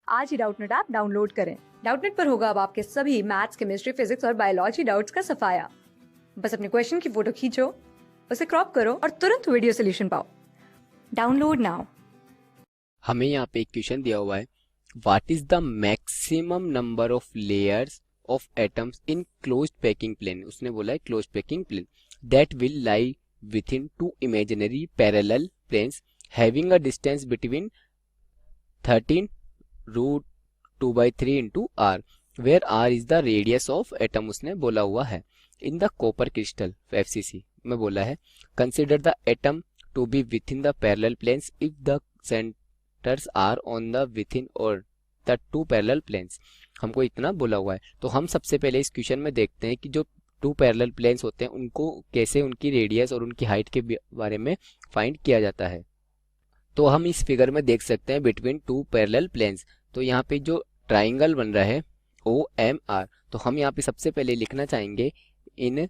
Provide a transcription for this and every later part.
आज ही Doubtnut app download करें। Doubtnut पर होगा अब आपके सभी मैथ्स, केमिस्ट्री, फिजिक्स और बायोलॉजी डाउट्स का सफाया। बस अपने क्वेश्चन की फोटो खींचो, उसे क्रॉप करो और तुरंत वीडियो सोल्यूशन पाओ। Download now. हमें यहाँ पे एक क्वेश्चन दिया हुआ है, what is the maximum number of layers of atoms in closed packing plane. उसने बोला है closed packing plane that will lie within two imaginary parallel planes having a distance between 13 root 2/3 into R where R is the radius of atom. उसने बोला हुआ है in the copper crystal FCC में बोला है consider the atom to be within the parallel planes if the centres are on the within और the to parallel planes. हमको इतना बोला हुआ है, तो हम सबसे पहले इस क्वेश्चन में देखते हैं कि जो टू पैरेलल प्लेन्स होते हैं उनको कैसे उनकी रेडियस और उनकी हाइट के बारे में फाइंड किया जाता है। तो हम इस फिगर में देख सकते हैं बिटवीन टू पैरेलल प्लेन्स, तो यहाँ पे जो ट्राइंगल बन रहा है OMR, तो हम यहाँ पे सबसे पहले लिखना चाहेंगे इन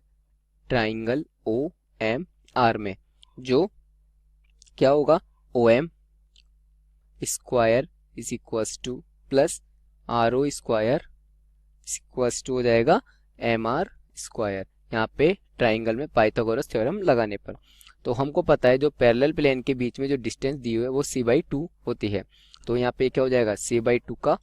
ट्राइंगल OMR में जो क्या होगा, OM square is equals to plus RO square equals to हो जाएगा MR स्क्वायर। यहाँ पे ट्राइंगल में पाइथागोरस थ्योरम लगाने पर तो हमको पता है जो पैरेलल प्लेन के बीच में जो डिस्टेंस दी हुई है वो c/2 होती है। तो यहाँ पे क्या हो जाएगा c/2 का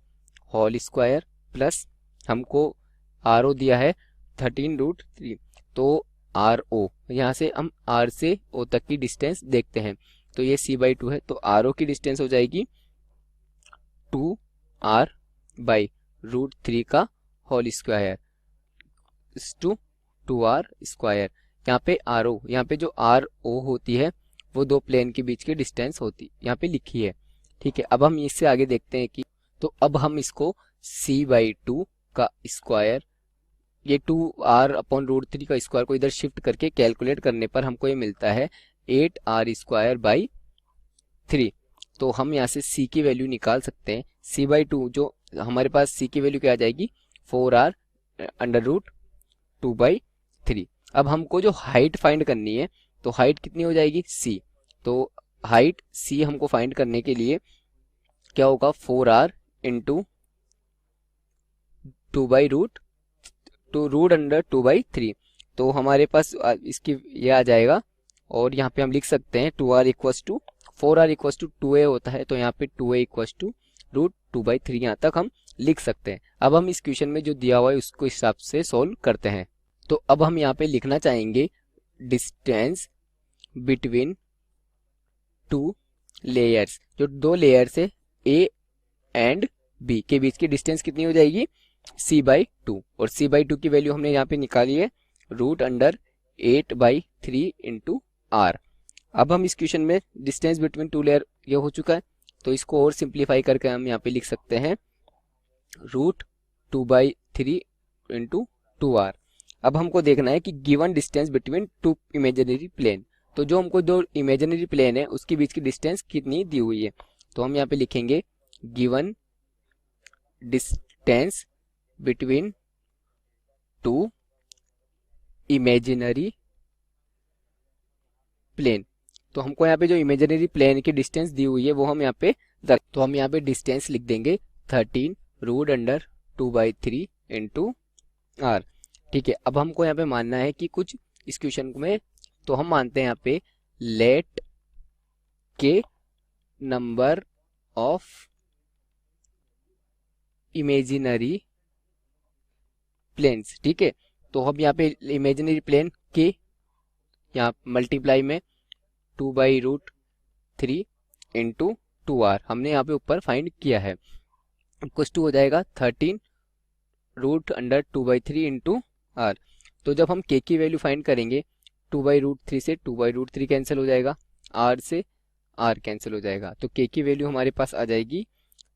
होल स्क्वायर प्लस हमको RO दिया है 13√3, तो RO यहाँ से हम R से O तक की डिस्टेंस देखते हैं, तो ये c/2 है, तो RO की डिस्टेंस हो जाएगी 2R/√3 का whole square to 2R square. यहाँ पे RO, यहाँ पे जो RO होती है वो दो प्लेन के बीच की डिस्टेंस होती यहाँ पे लिखी है, ठीक है। अब हम इससे आगे देखते हैं कि तो अब हम इसको c/2 का स्क्वायर, ये 2R/√3 का स्क्वायर को इधर शिफ्ट करके कैलकुलेट करने पर हमको ये मिलता है 8R²/3। तो हम यहाँ से c की वैल्यू निकाल सकते हैं। c/2 जो हमारे पास c की वैल्यू क्या आ जाएगी 4R√2/3। अब हमको जो हाइट फाइंड करनी है, तो हाइट कितनी हो जाएगी c, तो हाइट c हमको फाइंड करने के लिए क्या होगा 4R इंटू 2/√2/3, तो हमारे पास इसकी ये आ जाएगा और यहाँ पे हम लिख सकते हैं 4R = 2A होता है, तो यहाँ पे 2A = √2/3 यहाँ तक हम लिख सकते हैं। अब हम इस क्वेश्चन में जो दिया हुआ है उसको हिसाब से सोल्व करते हैं। तो अब हम यहाँ पे लिखना चाहेंगे डिस्टेंस बिटवीन टू लेयर्स, जो दो लेयर्स है A एंड B के बीच की डिस्टेंस कितनी हो जाएगी c/2, और c/2 की वैल्यू हमने यहाँ पे निकाली है √8/3 इंटू R। अब हम इस क्वेश्चन में डिस्टेंस बिटवीन टू लेयर ये हो चुका है, तो इसको और सिंप्लीफाई करके हम यहाँ पे लिख सकते हैं √2/3 इंटू 2R। अब हमको देखना है कि given distance between two imaginary plane, तो जो हमको दो इमेजिनरी प्लेन है उसके बीच की डिस्टेंस कितनी दी हुई है, तो हम यहाँ पे लिखेंगे given distance between two imaginary plane. तो हमको यहाँ पे जो इमेजिनरी प्लेन की डिस्टेंस दी हुई है वो हम यहाँ पे रख, तो हम यहाँ पे डिस्टेंस लिख देंगे 13√2/3 इंटू R, ठीक है। अब हमको यहाँ पे मानना है कि कुछ इस क्वेश्चन में, तो हम मानते हैं यहाँ पे लेट के नंबर ऑफ इमेजिनरी प्लेन्स, ठीक है। तो हम यहाँ पे इमेजिनरी प्लेन के यहाँ मल्टीप्लाई में 2/√3 इंटू 2R हमने यहाँ पे ऊपर फाइंड किया है, कुछ टू हो जाएगा 13√2/3 इंटू R। तो जब हम k की वैल्यू फाइंड करेंगे 2/√3 से 2/√3 कैंसिल हो जाएगा, R से R कैंसिल हो जाएगा, तो k की वैल्यू हमारे पास आ जाएगी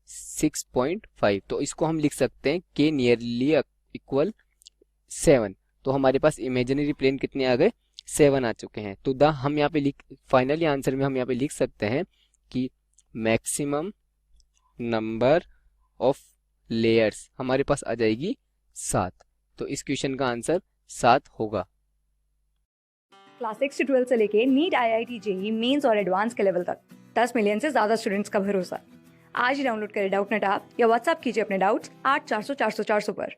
6.5। तो इसको हम लिख सकते हैं k नियरली इक्वल 7। तो हमारे पास इमेजिनरी प्लेन कितने आ गए 7 आ चुके हैं। तो हम यहाँ पे फाइनली आंसर में हम यहाँ पे लिख सकते हैं कि मैक्सिमम नंबर ऑफ लेयर्स हमारे पास आ जाएगी 7। तो इस क्वेश्चन का आंसर 7 होगा। क्लास 6 से 12 से लेके नीट, IIT, JEE मेंस और एडवांस के लेवल तक 10 मिलियन से ज्यादा स्टूडेंट्स का भरोसा। आज ही डाउनलोड करें डाउटनेट ऐप या व्हाट्सएप कीजिए अपने डाउट्स 8400 400 400 पर।